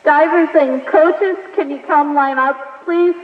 Divers and coaches, can you come line up, please?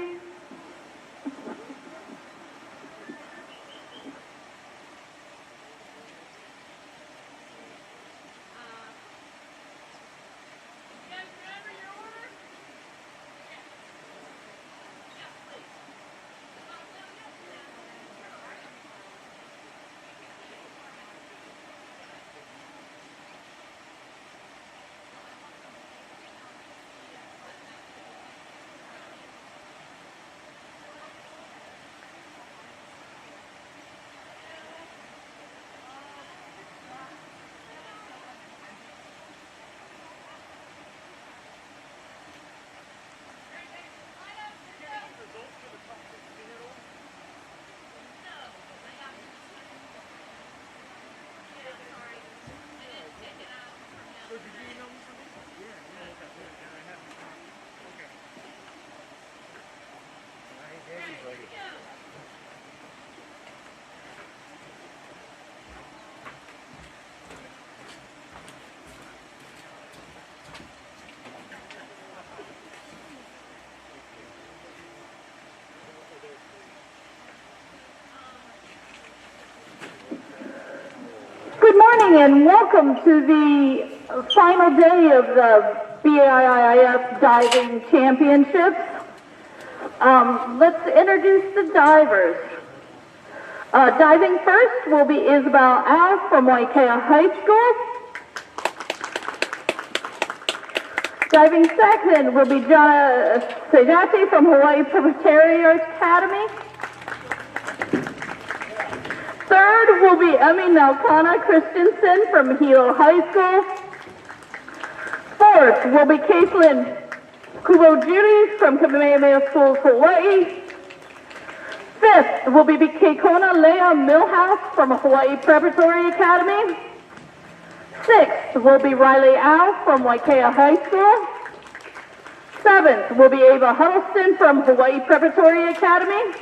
Good morning and welcome to the final day of the BIIF Diving Championships. Let's introduce the divers. Diving first will be Isabel Al from Waikea High School. Diving second will be Jana Sejati from Hawaii Presbyterian Academy. Third will be Emmy Naukana Christensen from Hilo High School. Fourth will be Caitlin Kubojiri from Kamehameha Schools, Hawaii. Fifth will be Keikona Leah Millhouse from Hawaii Preparatory Academy. Sixth will be Riley Al from Waikea High School. Seventh will be Ava Huddleston from Hawaii Preparatory Academy.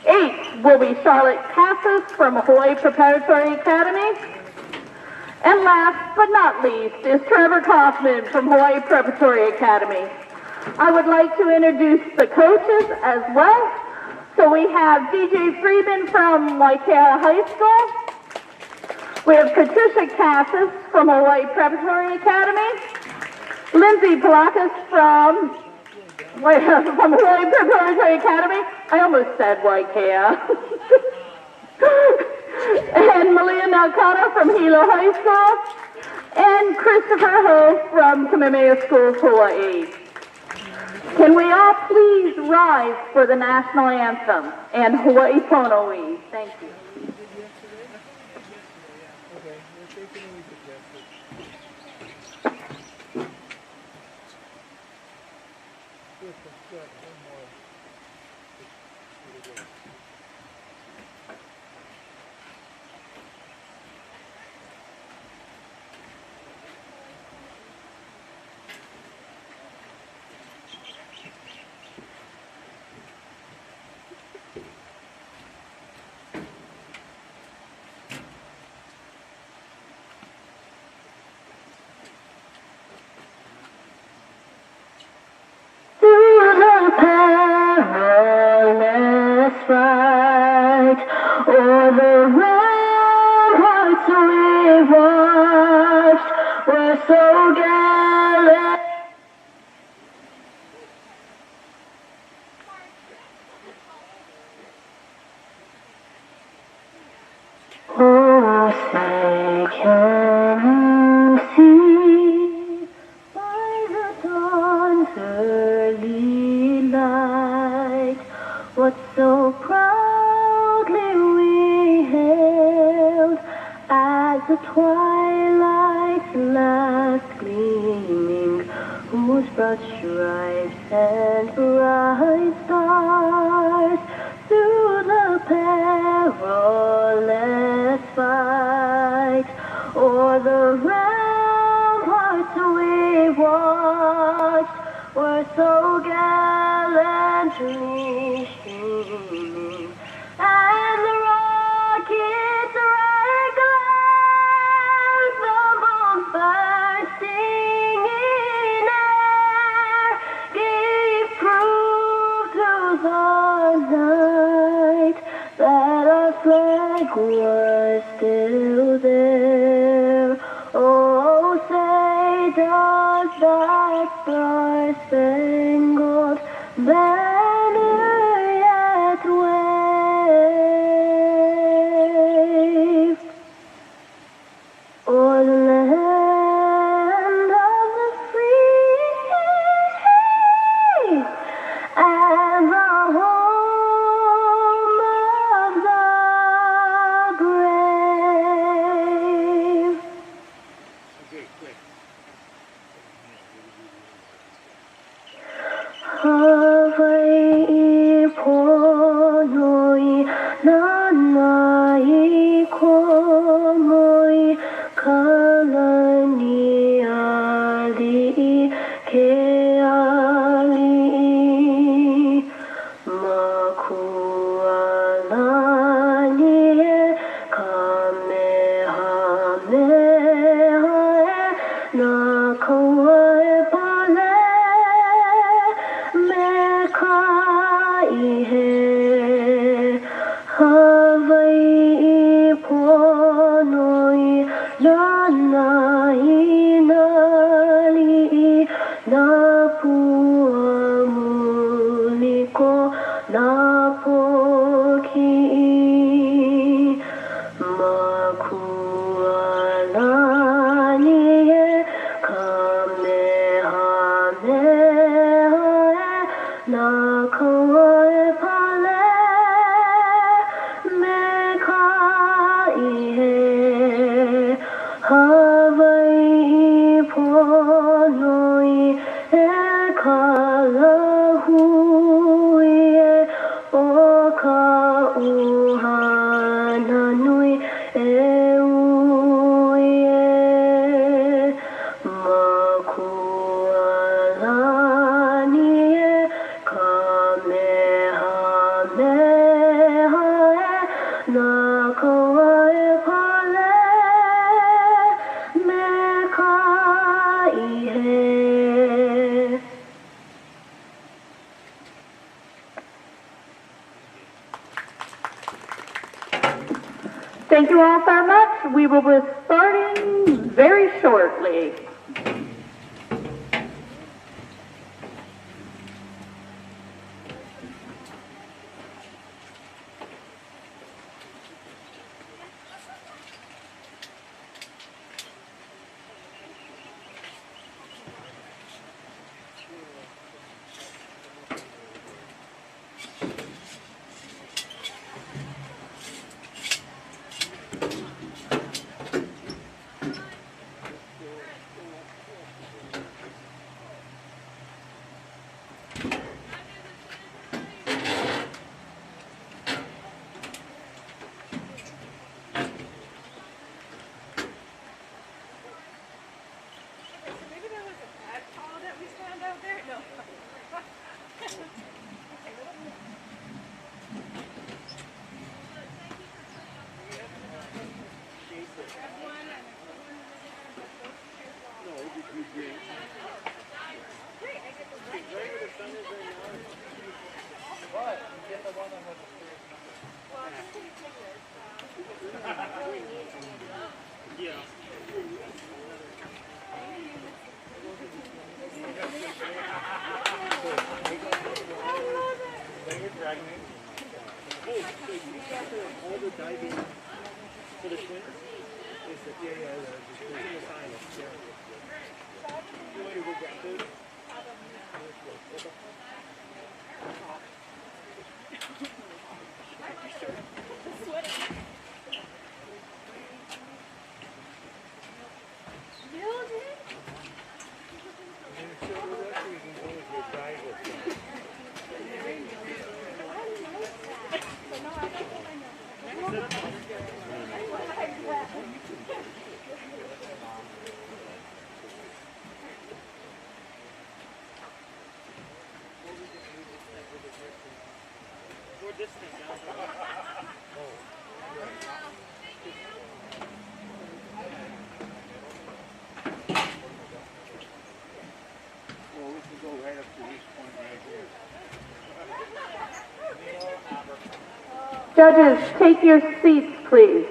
Eighth will be Charlotte Cassis from Hawaii Preparatory Academy. And last but not least is Trevor Kaufman from Hawaii Preparatory Academy. I would like to introduce the coaches as well. So we have DJ Freeman from Waikea High School. We have Patricia Cassis from Hawaii Preparatory Academy. Lindsay Palakas from Hawaii Preparatory Academy. I almost said Waikea. And Malia Naukana from Hilo High School. And Christopher Ho from Kamehameha Schools, Hawaii. Can we all please rise for the national anthem and Hawaii Pono'i? Thank you. you all very much. We will be starting very shortly. Judges, take your seats, please.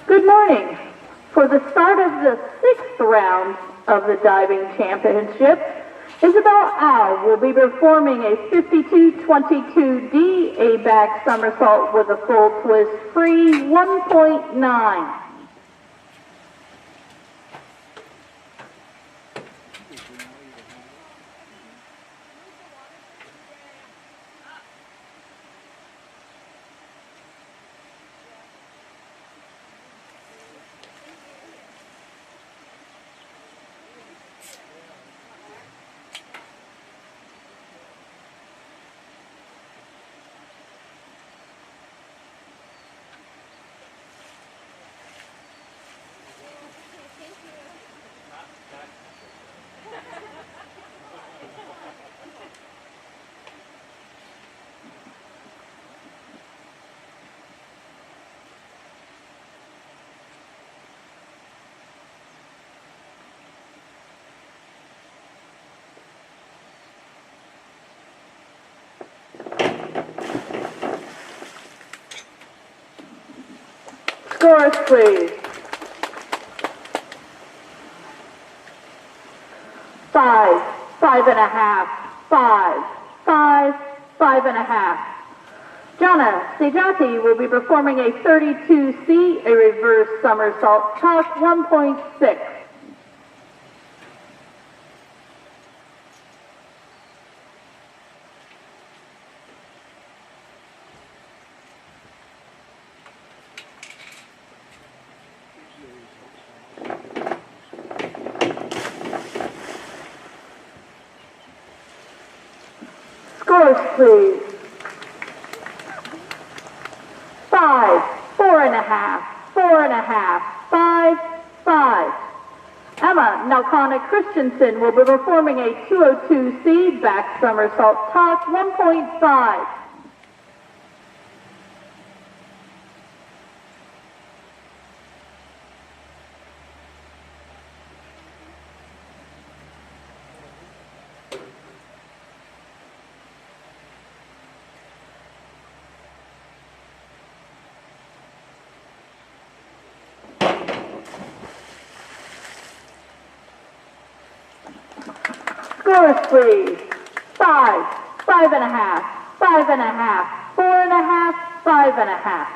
Good morning. For the start of the 6th round of the diving championship, Isabel Al will be performing a 52-22D A-back somersault with a full twist free 1.9. Scores, please. 5, 5.5, 5, 5, 5.5. Jana Sejati will be performing a 32C, a reverse somersault toss 1.6. Scores, please. 5, 4.5, 4.5, 5, 5. Emma Nalkana Christensen will be performing a 202C back somersault toss 1.5. Scores, please. 5, 5.5, 5.5, 4.5, 5.5.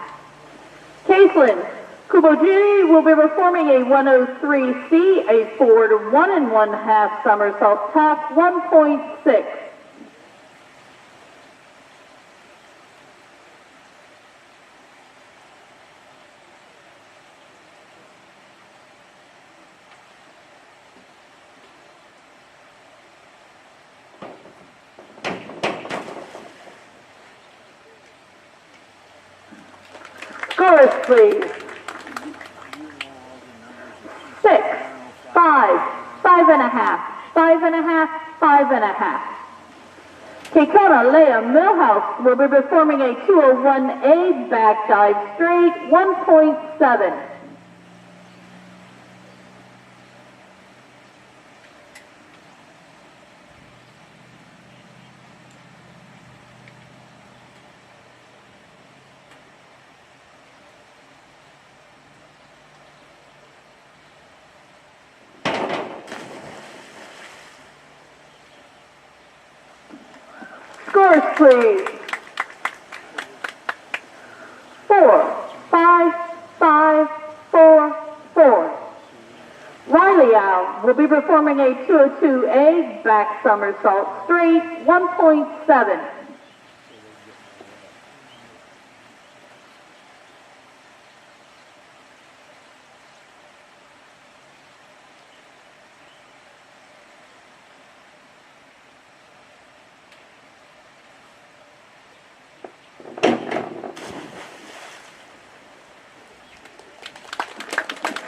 Caitlin Kubojiri will be performing a 103C, a forward 1 1/2 somersault tuck, 1.6. Scores, please. 6, 5, 5.5, 5.5, 5.5. Kekona Leah Millhouse will be performing a 201A back dive straight, 1.7. Scores, please. 4, 5, 5, 4, 4. Riley Al will be performing a 202A back somersault straight, 1.7.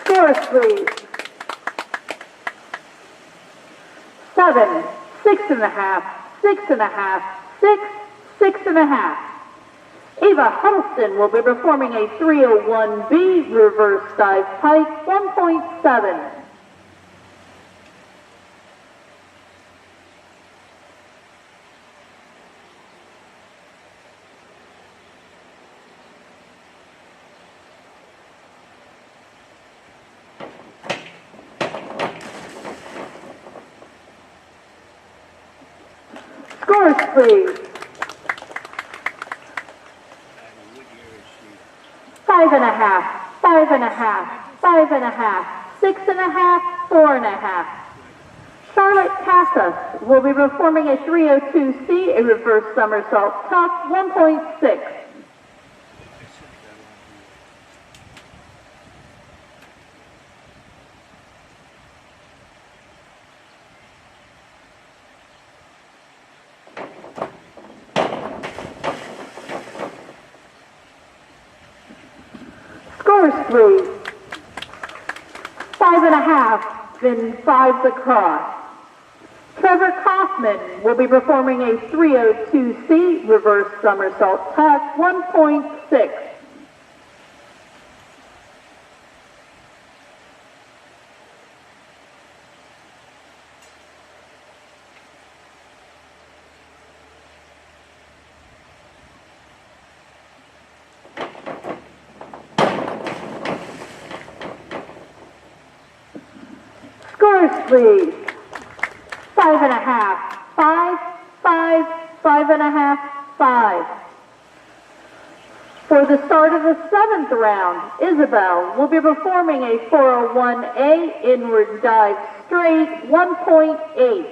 Scores, please. 7, 6.5, 6.5, 6, 6.5. Ava Huddleston will be performing a 301B reverse dive pike, 1.7. Scores, please. 5.5, 5.5, 5.5, 6.5, 4.5. Charlotte Casas will be performing a 302C, a reverse somersault tuck, 1.6. Scores, please. 5.5, then 5s across. Trevor Kaufman will be performing a 302C reverse somersault tuck, 1.6. Scores, please. 5.5, 5, 5, 5.5, 5. For the start of the 7th round, Isabel will be performing a 401A inward dive straight, 1.8.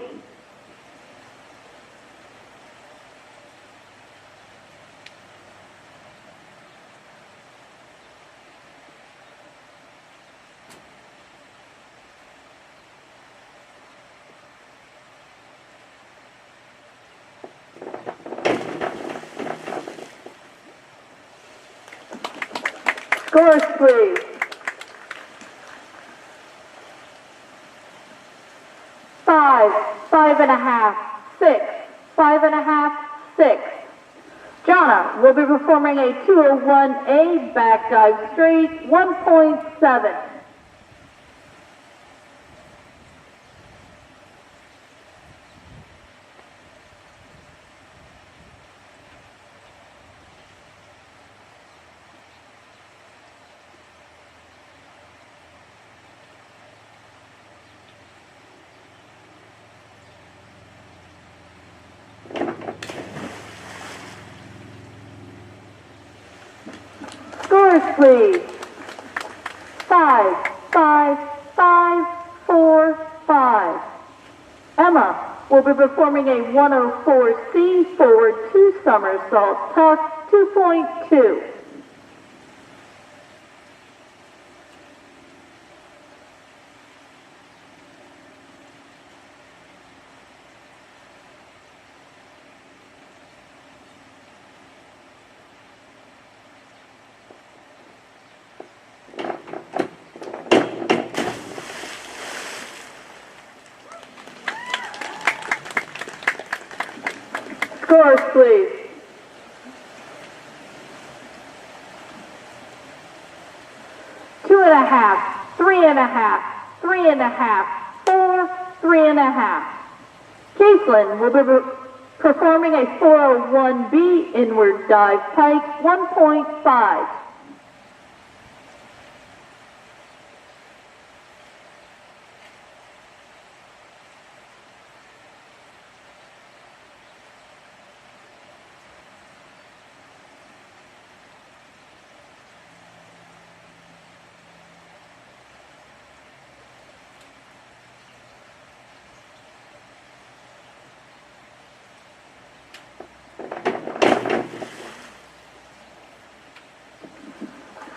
Scores, please. 5, 5.5, 6, 5.5, 6. Jonna will be performing a 201A back dive straight, 1.7. Scores, please. 5, 5, 5, 4, 5. Emma will be performing a 104C forward 2 somersault tuck 2.2. Scores, please. 2.5, 3.5, 3.5, 4, 3.5. Caitlin will be performing a 401B inward dive pike 1.5.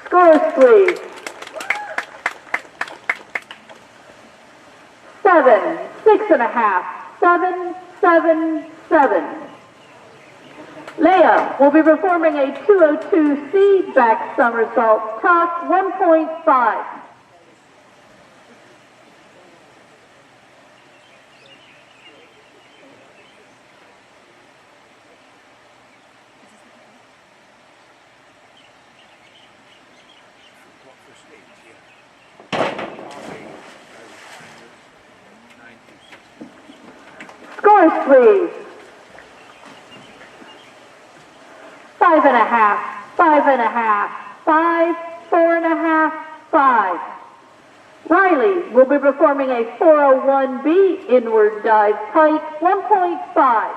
Scores, please. 7, 6.5, 7, 7, 7. Leah will be performing a 202C back somersault tuck 1.5. Scores, please. 5.5, 5.5, 5, 4.5, 5. Riley will be performing a 401B inward dive pike 1.5.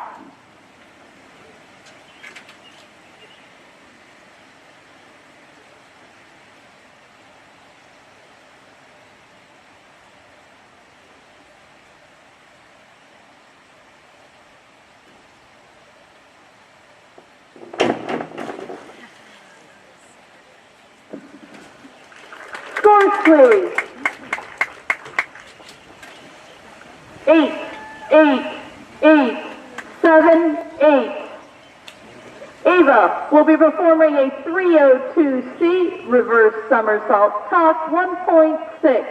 Scores, please. 8, 8, 8, 7, 8. Ava will be performing a 302C reverse somersault tuck 1.6.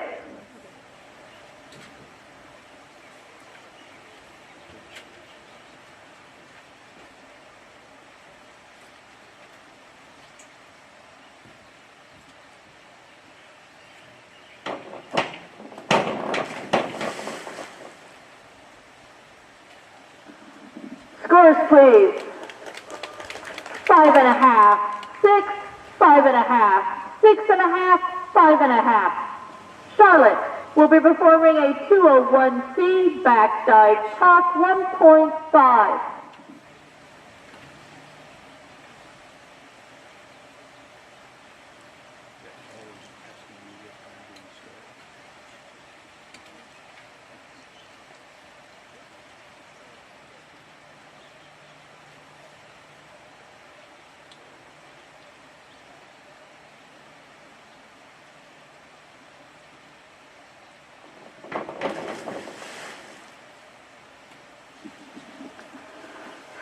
Scores, please. 5.5, 6, 5.5, 6.5, 5.5. Charlotte will be performing a 201C back dive tuck 1.5.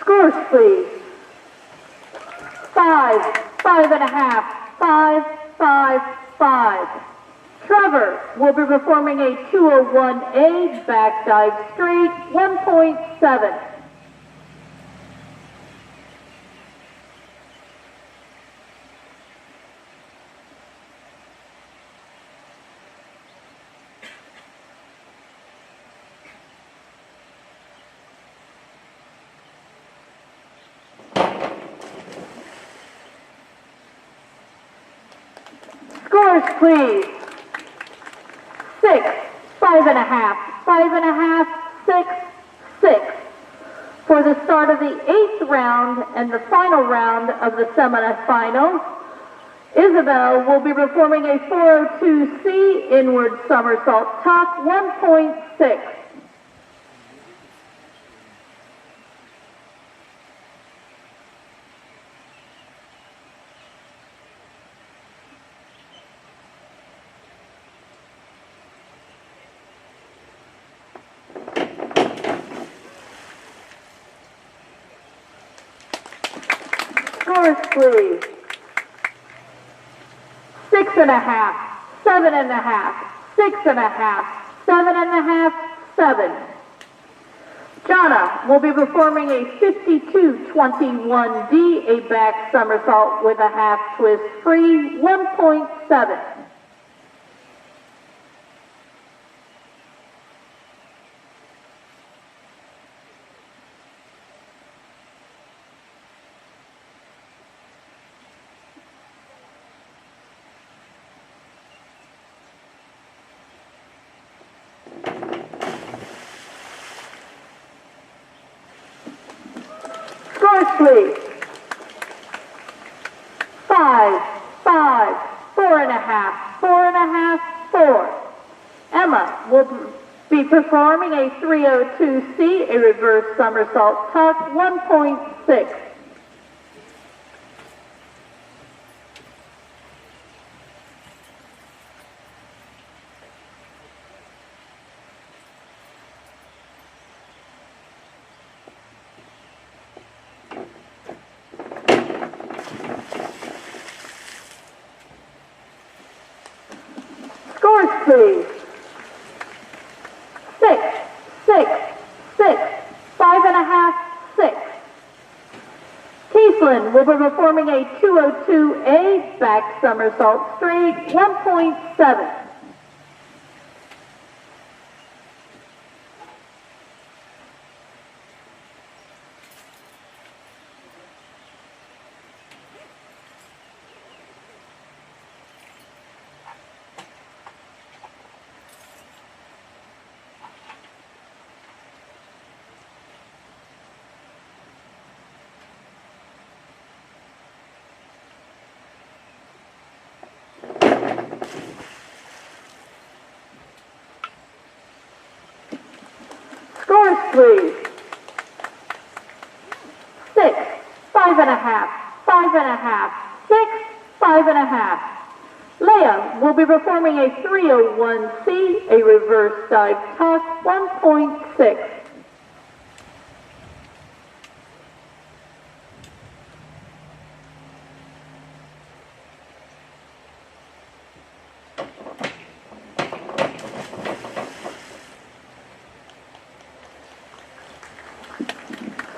Scores, please. 5, 5.5, 5, 5, 5. Trevor will be performing a 201A back dive straight 1.7. Scores, please. 6, 5.5, 5.5, 6, 6. For the start of the 8th round and the final round of the semifinal, Isabel will be performing a 402C inward somersault tuck 1.6. Scores, please. 6.5, 7.5, 6.5, 7.5, 7. Jana will be performing a 52-21D, a back somersault with a half twist free, 1.7. Scores, please. 5, 5, 4.5, 4.5, 4. Emma will be performing a 302C, a reverse somersault tuck, 1.6. Scores, please. 6, 6, 6, 5.5, 6. Caitlin will be performing a 202A back somersault straight, 1.7. Scores, please. 6, 5.5, 5.5, 6, 5.5. Leah will be performing a 301C, a reverse dive tuck, 1.6.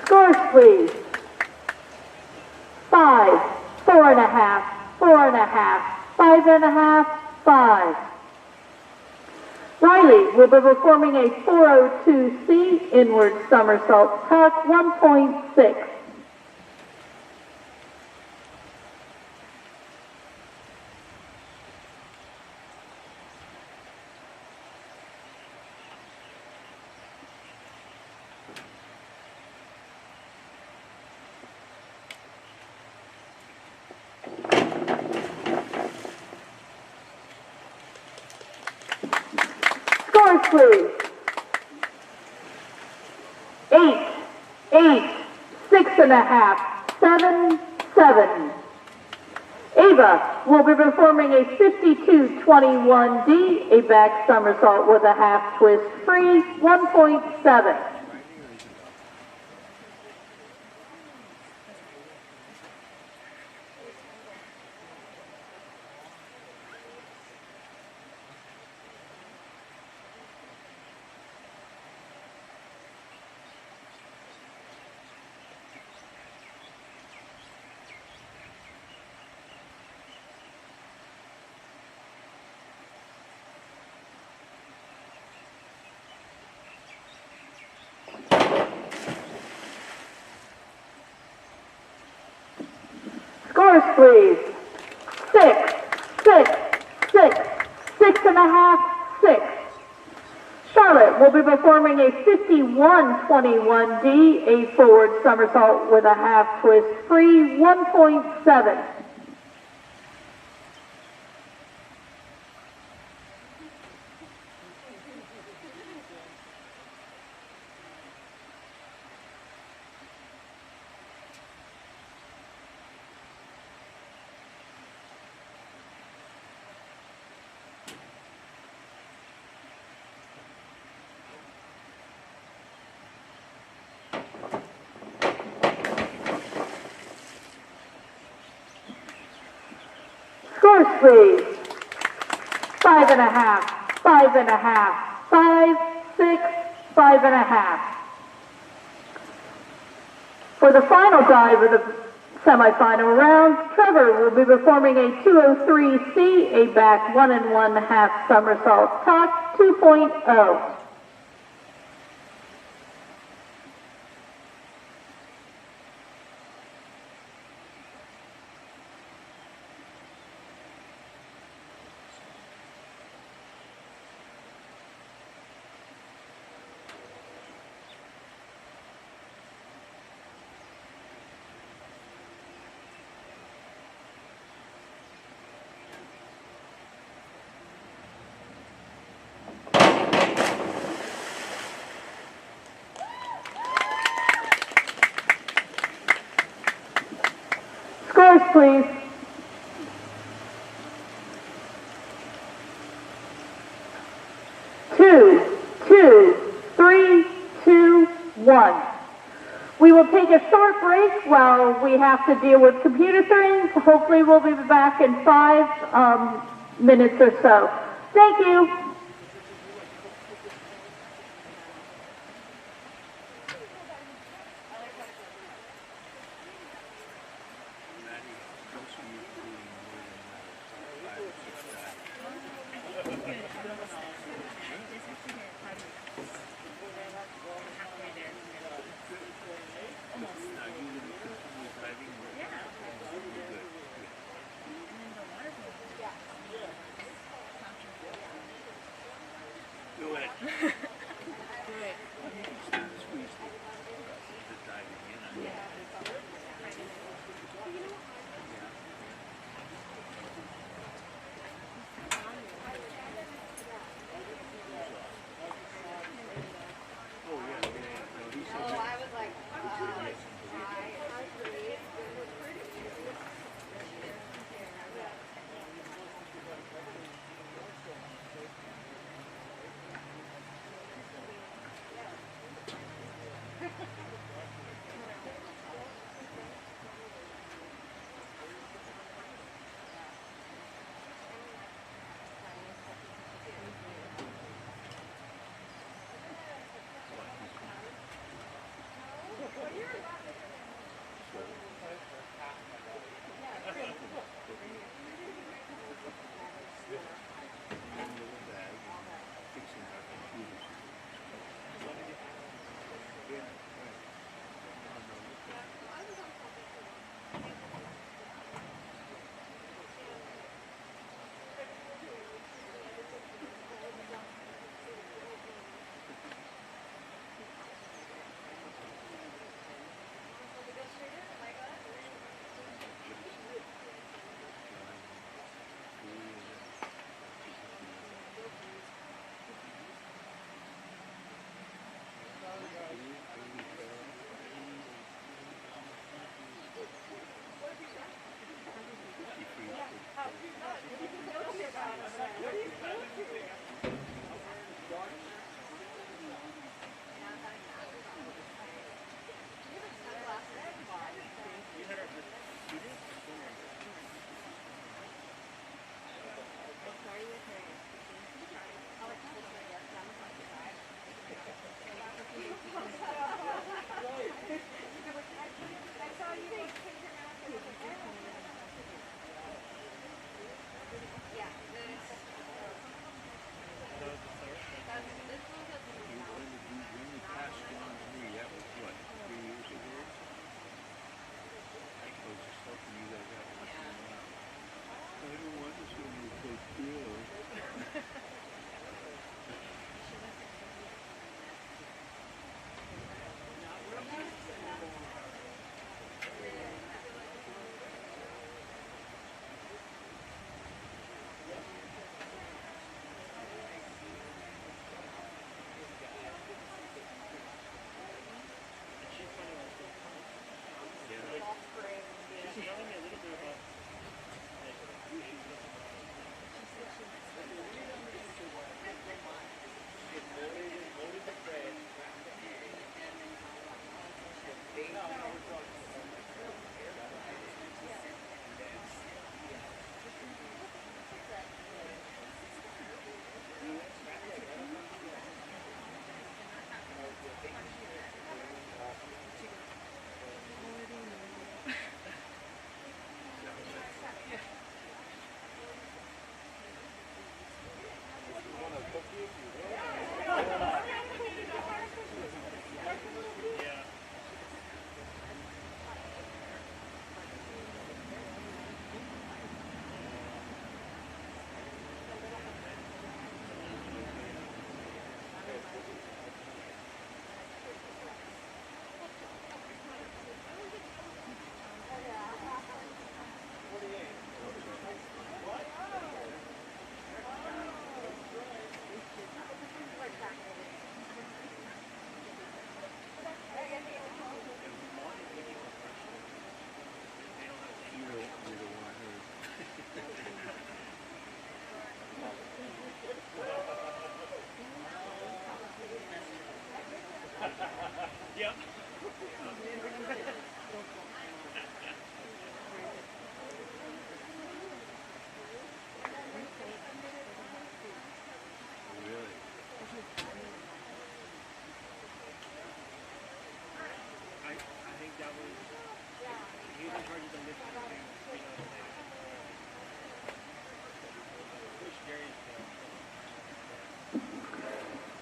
Scores, please. 5, 4.5, 4.5, 5.5, 5. Riley will be performing a 402C inward somersault tuck, 1.6. Scores, please. 8, 8, 6.5, 7, 7. Ava will be performing a 52-21D, a back somersault with a half twist free, 1.7. Scores, please. 6, 6, 6, 6.5, 6. Charlotte will be performing a 51-21D, a forward somersault with a half twist free, 1.7. Scores, please. 5.5, 5.5, 5, 6, 5.5. For the final dive of the semifinal round, Trevor will be performing a 203C, a back 1 1/2 somersault cock 2.0. Scores, please. 2, 2, 3, 2, 1. We will take a short break while we have to deal with computer things. Hopefully we'll be back in 5 minutes or so. Thank you.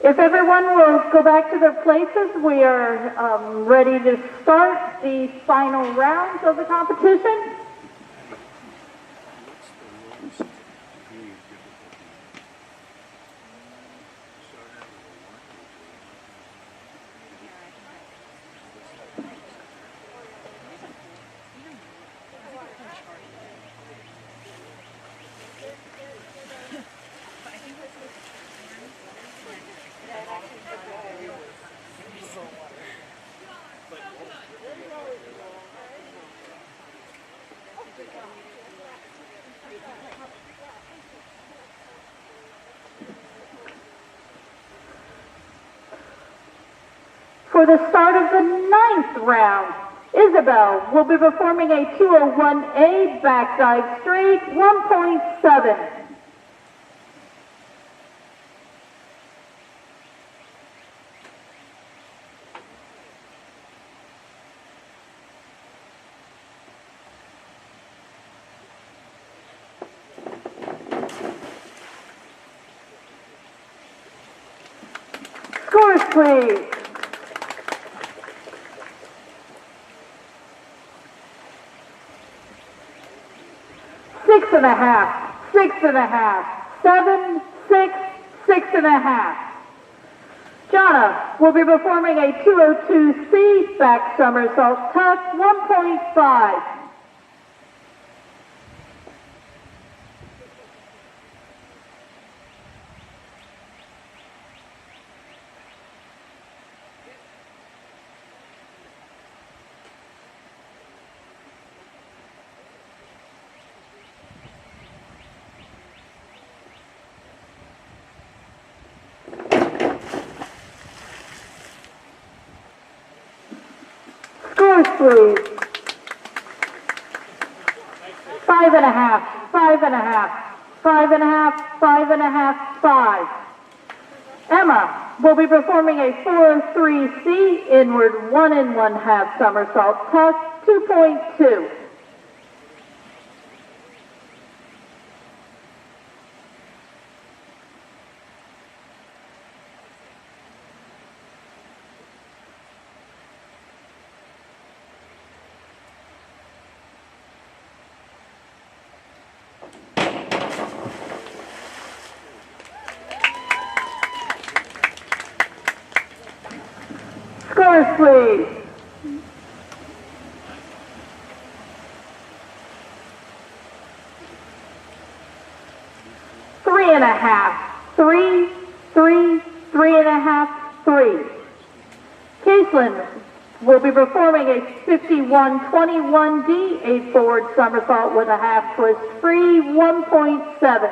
If everyone will go back to their places, we are ready to start the final rounds of the competition. For the start of the 9th round, Isabel will be performing a 201A back dive straight 1.7. Scores, please. Six and a half, 7, 6, 6.5. Jana will be performing a 202C back somersault tuck 1.5. Scores, please. 5.5, 5.5, 5.5, 5.5, 5. Emma will be performing a 403C inward 1 1/2 somersault tuck 2.2. Scores, please. 3.5, 3, 3, 3.5, 3. Caitlin will be performing a 51-21D 8 forward somersault with a half twist free 1.7.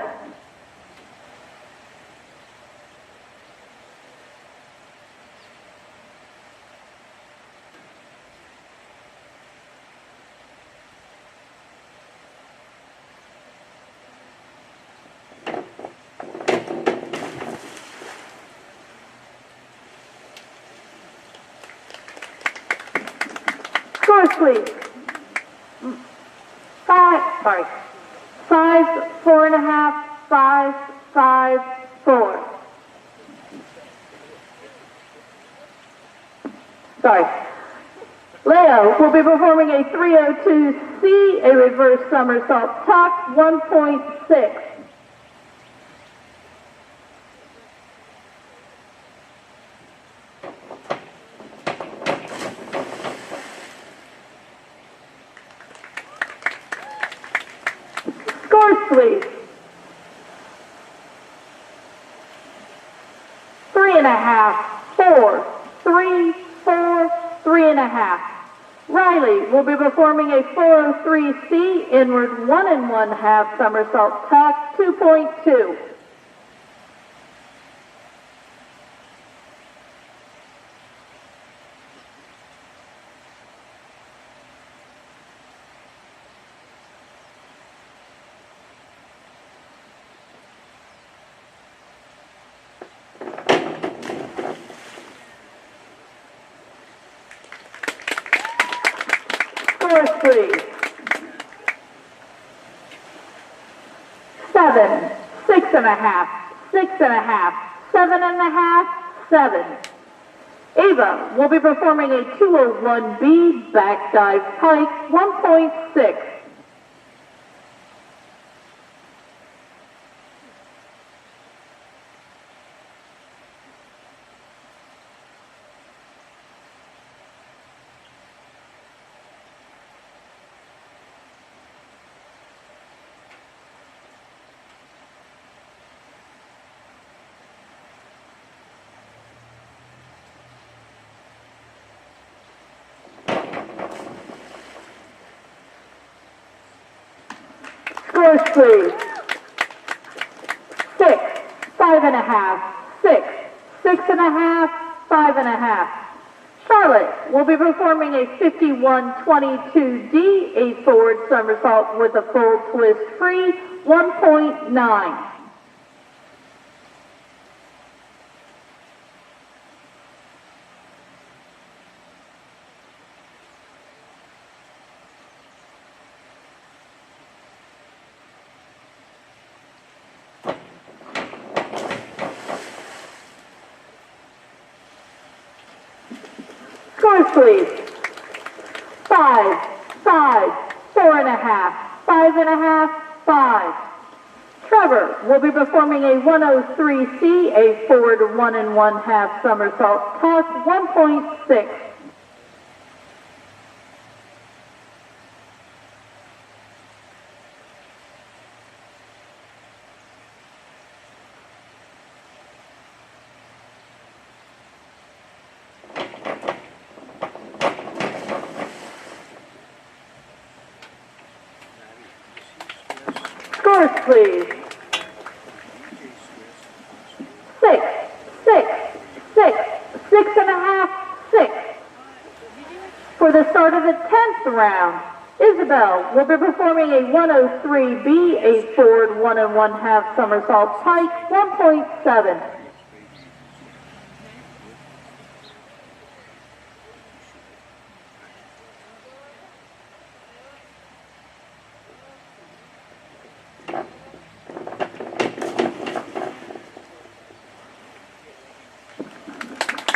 Scores, please. 5, 4.5, 5, 5, 4. Sorry. Leo will be performing a 302C, a reverse somersault tuck 1.6. Scores, please. 3.5, 4, 3, 4, 3.5. Riley will be performing a 403C inward 1 1/2 somersault tuck 2.2. Scores, please. 7, 6.5, 6.5, 7.5, 7. Ava will be performing a 201B back dive pike, 1.6. Scores, please. 6, 5.5, 6, 6.5, 5.5. Charlotte will be performing a 51-22D, a forward somersault with a full twist free, 1.9. Scores, please. 5, 5, 4.5, 5.5, 5. Trevor will be performing a 103C, a forward 1 1/2 somersault toss, 1.6. Scores, please. 6, 6, 6, 6.5, 6. For the start of the 10th round, Isabel will be performing a 103B, a forward 1 1/2 somersault pike, 1.7.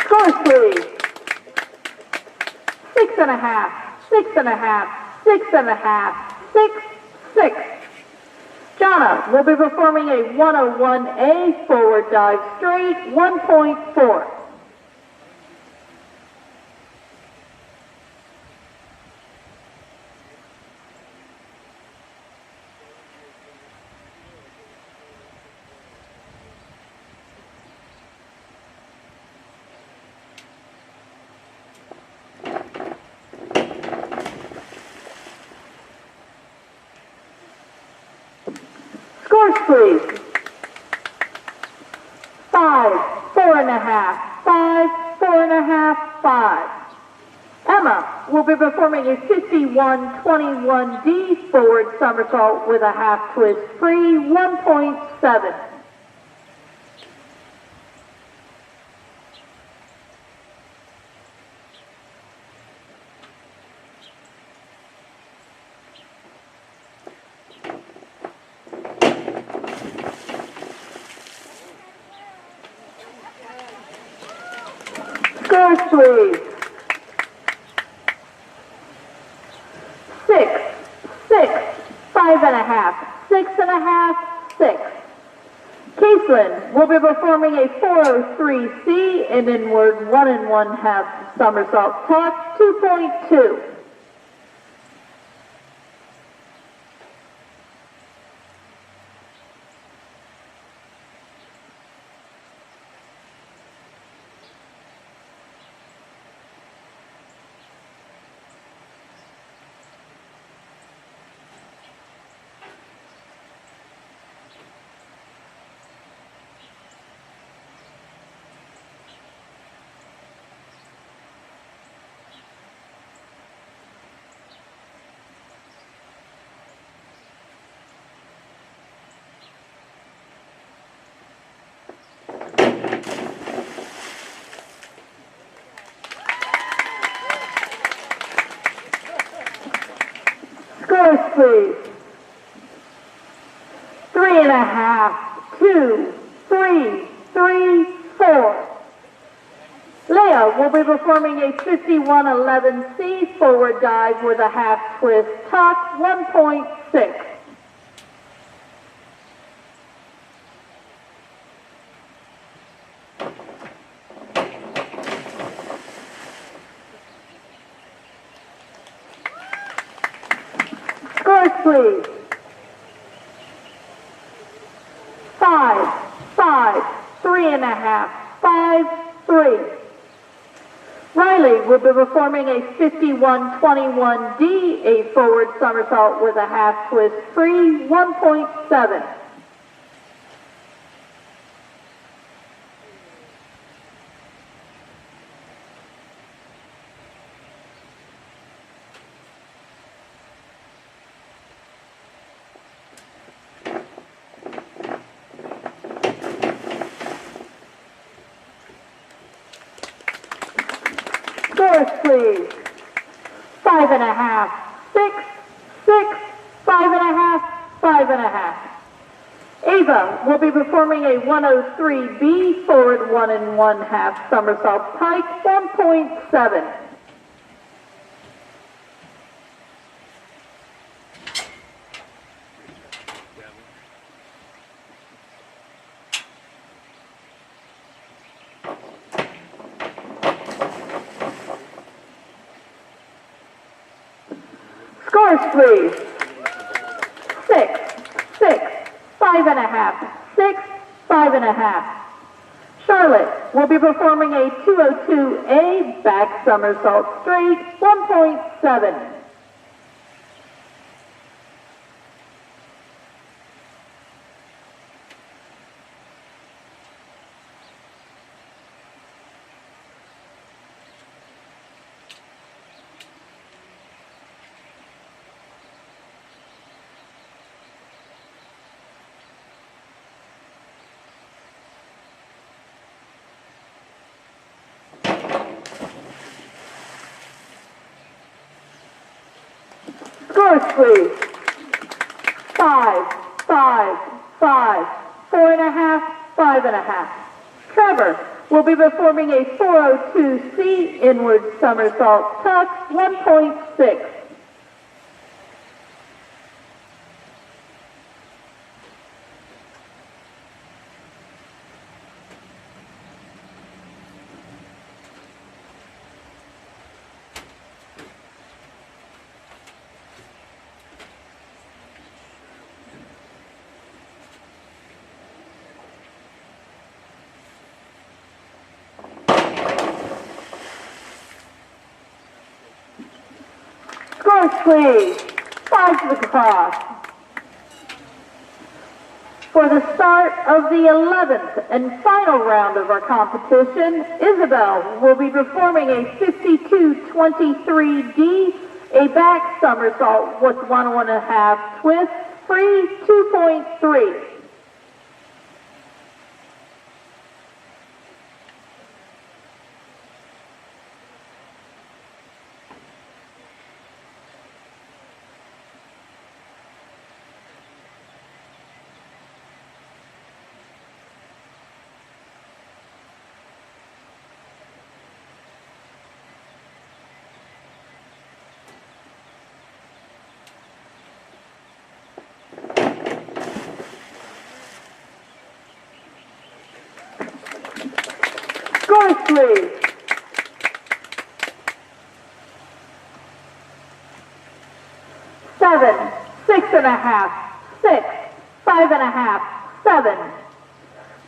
Scores, please. 6.5, 6.5, 6.5, 6, 6. Jonna will be performing a 101A forward dive straight, 1.4. Scores, please. 5, 4.5, 5, 4.5, 5. Emma will be performing a 51-21D forward somersault with a half twist free, 1.7. Scores, please. 6, 6, 5.5, 6.5, 6. Caitlin will be performing a 403C, an inward 1 1/2 somersault toss, 2.2. please. 3.5, 2, 3, 3, 4. Leah will be performing a 5111C forward dive with a half twist tuck, 1.6. Scores, please. 5, 5, 3.5, 5, 3. Riley will be performing a 5121D, a forward somersault with a half twist free, 1.7. Scores, please. 5.5, 6, 6, 5.5, 5.5. Ava will be performing a 103B forward 1 1/2 somersault pike, 1.7. Scores, please. 6, 6, 5.5, 6, 5.5. Charlotte will be performing a 202A back somersault straight, 1.7. Scores, please. 5, 5, 5, 4.5, 5.5. Trevor will be performing a 402C inward somersault tuck, 1.6. Scores, please. 5 to the cross. For the start of the 11th and final round of our competition, Isabel will be performing a 5223D, a back somersault with 1 1/2 twist, free, 2.3. Scores, please. 7, 6.5, 6, 5.5, 7.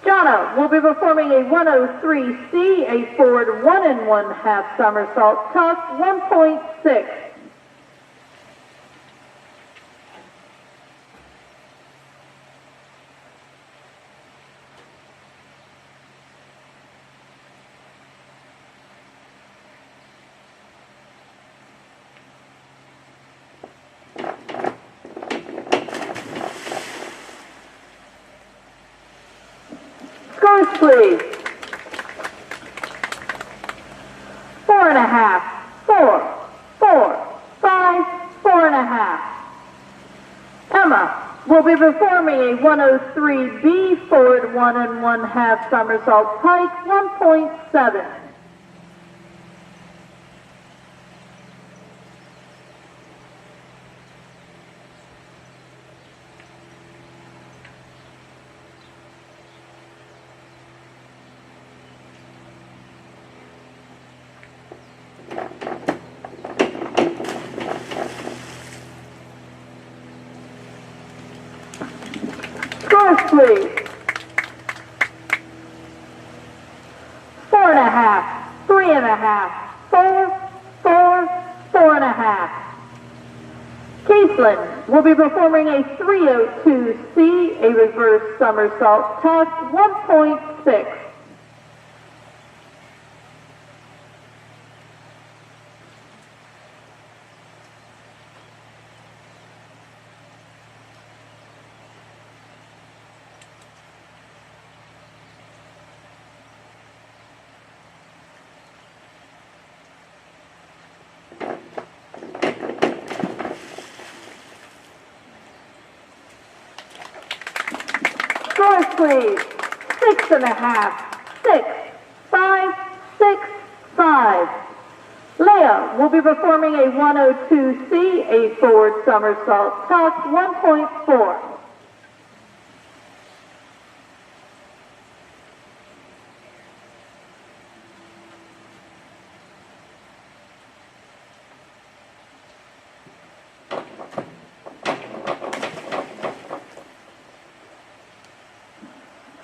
Jonna will be performing a 103C, a forward 1 1/2 somersault tuck, 1.6. Scores, please. 4.5, 4, 4, 5, 4.5. a 103B forward 1 1/2 somersault pike, 1.7. Scores, please. 4 1/2, 3 1/2, 4, 4, 4 1/2. Caitlin will be performing a 302C, a reverse somersault tuck, 1.6. Scores, please. 6 1/2, 6, 5, 6, 5. Leah will be performing a 102C, a forward somersault tuck, 1.4.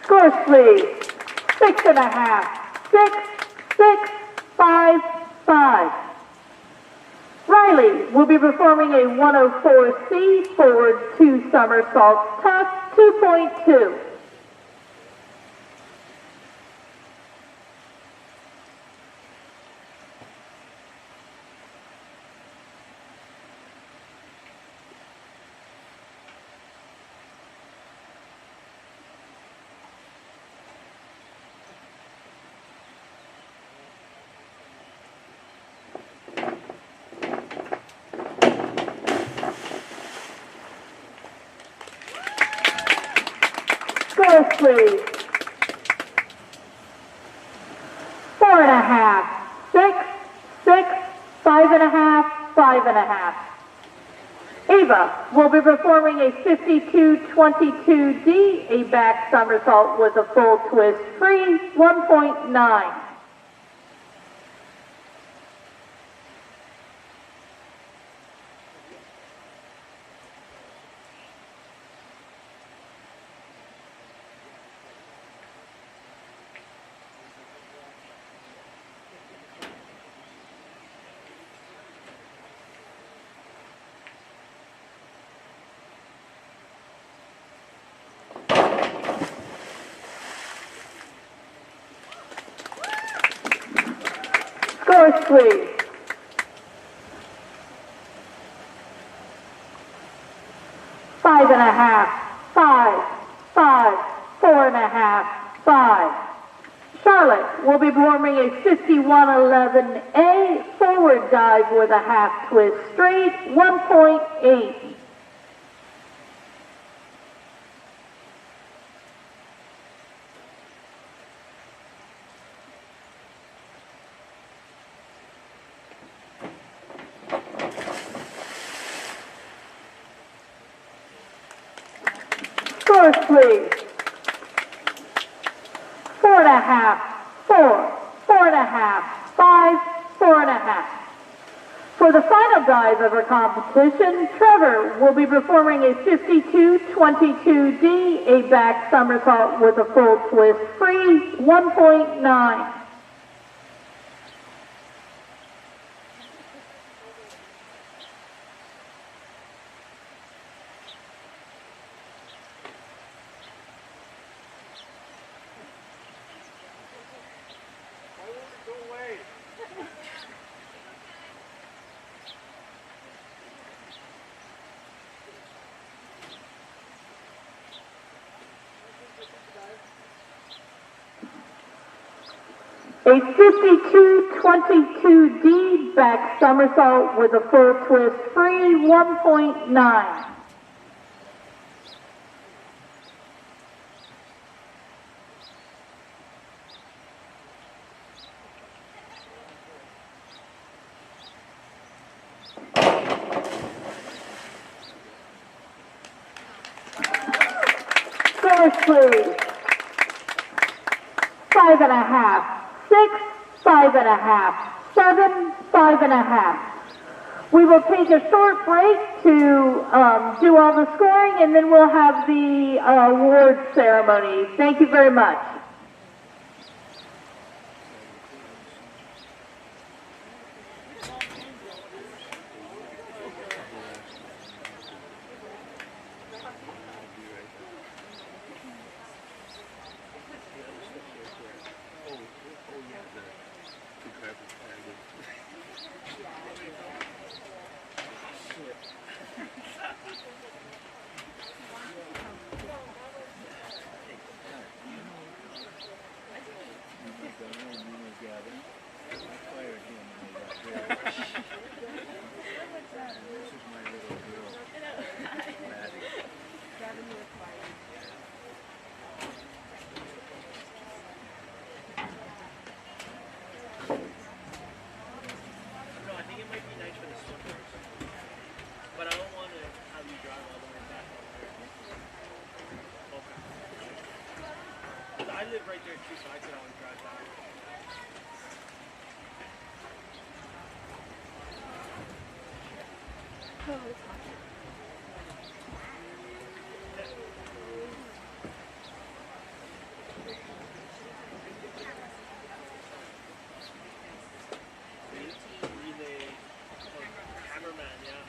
Scores, please. 6 1/2, 6, 6, 5, 5. Riley will be performing a 104C, forward 2 somersaults tuck, 2.2. Scores, please. 4 1/2, 6, 6, 5 1/2, 5 1/2. Ava will be performing a 52-22D, a back somersault with a full twist free, 1.9. Scores, please. 5 1/2, 5, 5, 4 1/2, 5. Charlotte will be performing a 5111A, forward dive with a half twist straight, 1.8. Scores, please. 4 1/2, 4, 4 1/2, 5, 4 1/2. For the final dive of our competition, Trevor will be performing a 52-22D, a back somersault with a full twist free, 1.9. A 52-22D back somersault with a full twist free, 1.9. Force, please. 5.5. 6, 5.5. 7, 5.5. We will take a short break to do all the scoring, and then we'll have the award ceremony. Thank you very much. I live right there too, so I could always drive back. Relay, Hammerman, yeah.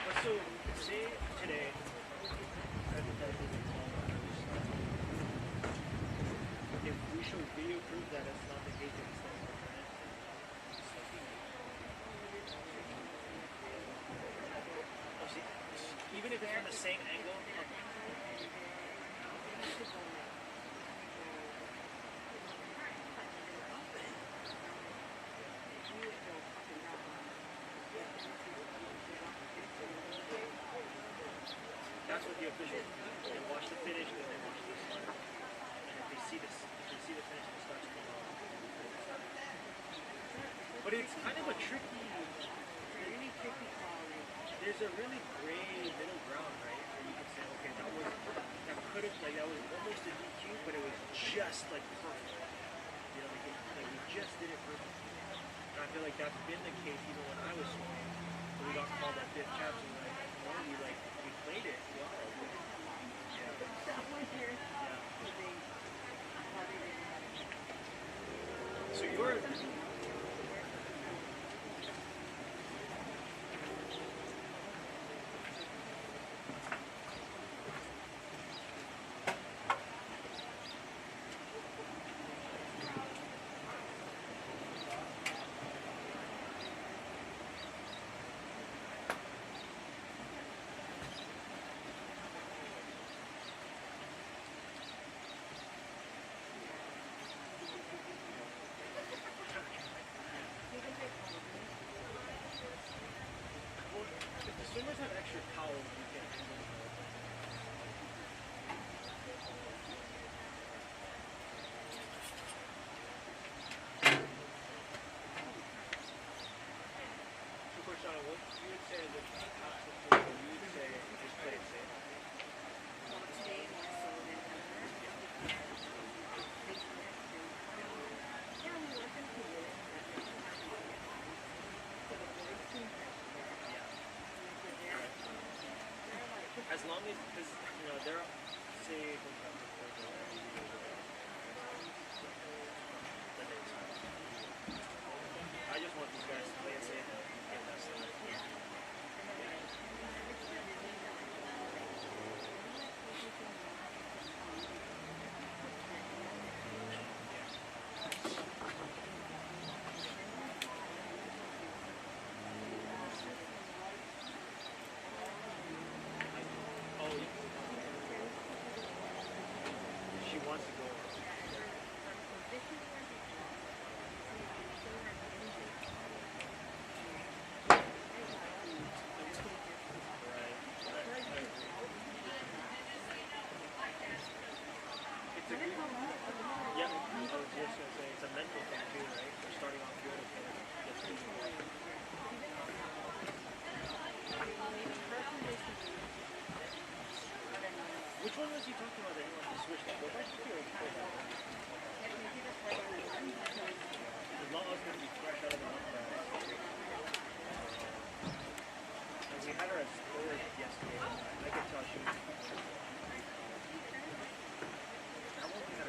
But so, say today, if we show video proof that it's not the case, it's not even if it's from the same angle. That's what the official. They watch the finish, then they watch this one. And if they see this, if they see the finish, it starts to go on. But it's kind of a tricky, really tricky call. There's a really gray middle ground, right? Where you can say, okay, that could have, like, that was almost a DQ, but it was just like perfect. You know, like we just did it perfectly. And I feel like that's been the case even when I was swimming. So we got called that BIIF chapter, and we played it well. Yeah. So you're. If the swimmers have extra towels, you can handle it. So, Corshana, what you would say is if you have to play, you would say just play it safe. Today more so than ever. Yeah, we work into it. As long as, because, you know, they're, say, I just want these guys to play it safe and get that started. Nae'ole's going to be fresh out of the umpire. We had her at storage yesterday. I could tell she was. I won't be at her.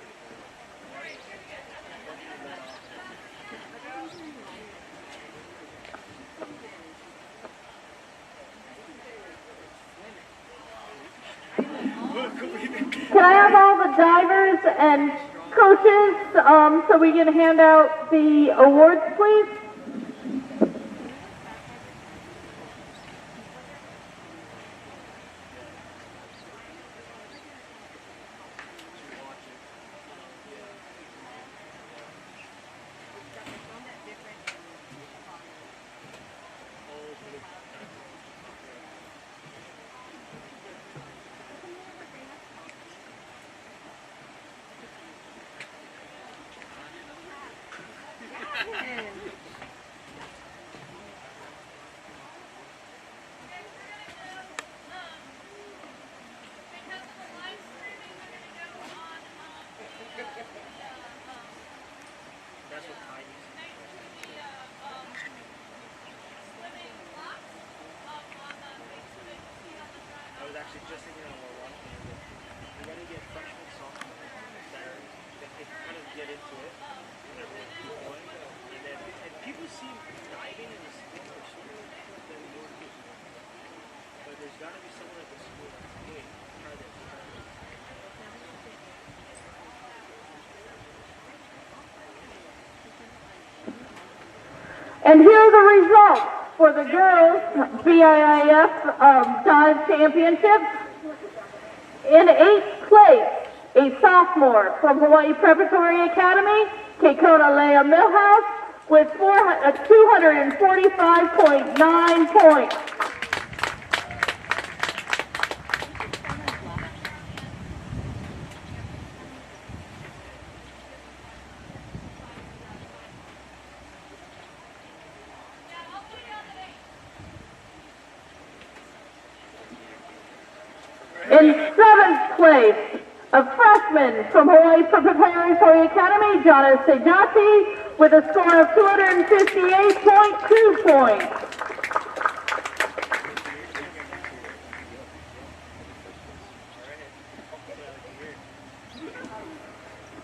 Can I have all the divers and coaches so we can hand out the awards, please? That's what Heidi's. I was actually just thinking while we're watching it. We're going to get freshmen, sophomore that can kind of get into it. And everyone keep going. And then and people see diving in the school or swimming than more people. But there's got to be someone at the school that's, hey, try this, try this. And here are the results for the girls BIIF dive championship. In 8th place, a sophomore from Hawaii Preparatory Academy, Kekona Leah Millhouse, with 245.9 points. In 7th place, a freshman from Hawaii Preparatory Academy, Jana Sejati, with a score of 258.2 points.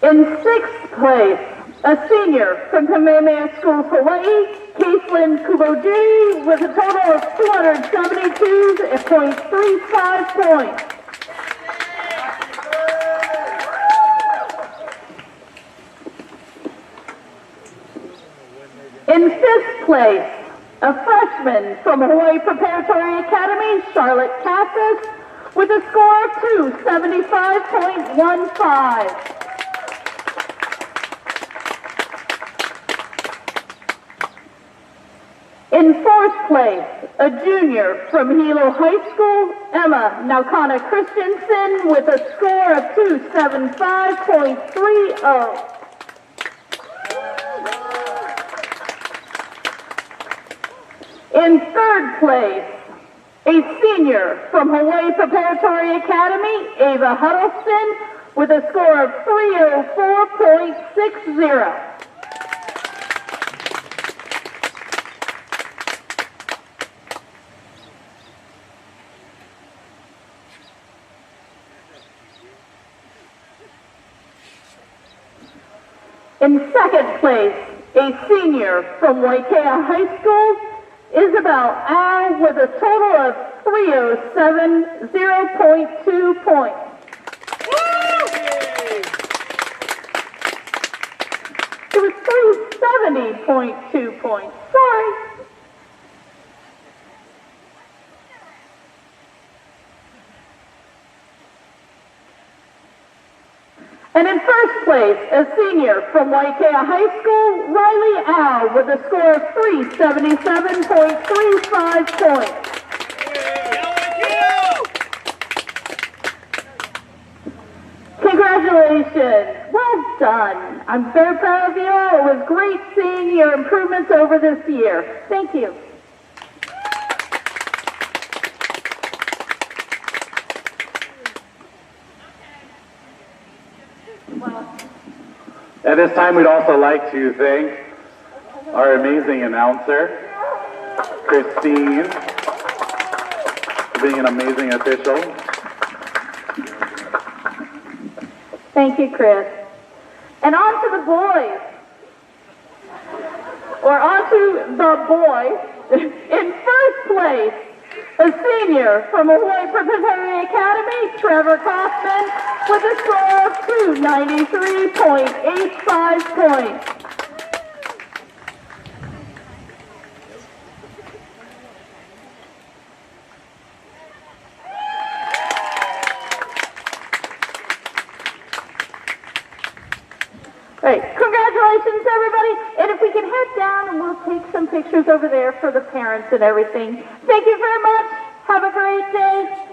In 6th place, a senior from Kamehameha Schools, Hawaii, Caitlin Kubojiri, with a total of 272.35 points. In 5th place, a freshman from Hawaii Preparatory Academy, Charlotte Cassis, with a score of 275.15. In 4th place, a junior from Hilo High School, Emma Naukana Christensen, with a score of 275.30. In 3rd place, a senior from Hawaii Preparatory Academy, Ava Huddleston, with a score of 304.60. In 2nd place, a senior from Waikea High School, Isabel Al, with a total of 307.02 points. It was 370.2 points. Sorry. And in 1st place, a senior from Waikea High School, Riley Al, with a score of 377.35 points. Congratulations. Well done. I'm very proud of you all. It was great seeing your improvements over this year. Thank you. At this time, we'd also like to thank our amazing announcer, Christine, for being an amazing official. Thank you, Chris. And on to the boys. Or on to the boy. In first place, a senior from Hawaii Preparatory Academy, Trevor Kaufman, with a score of 293.85 points. Great. Congratulations, everybody. And if we can head down and we'll take some pictures over there for the parents and everything. Thank you very much. Have a great day.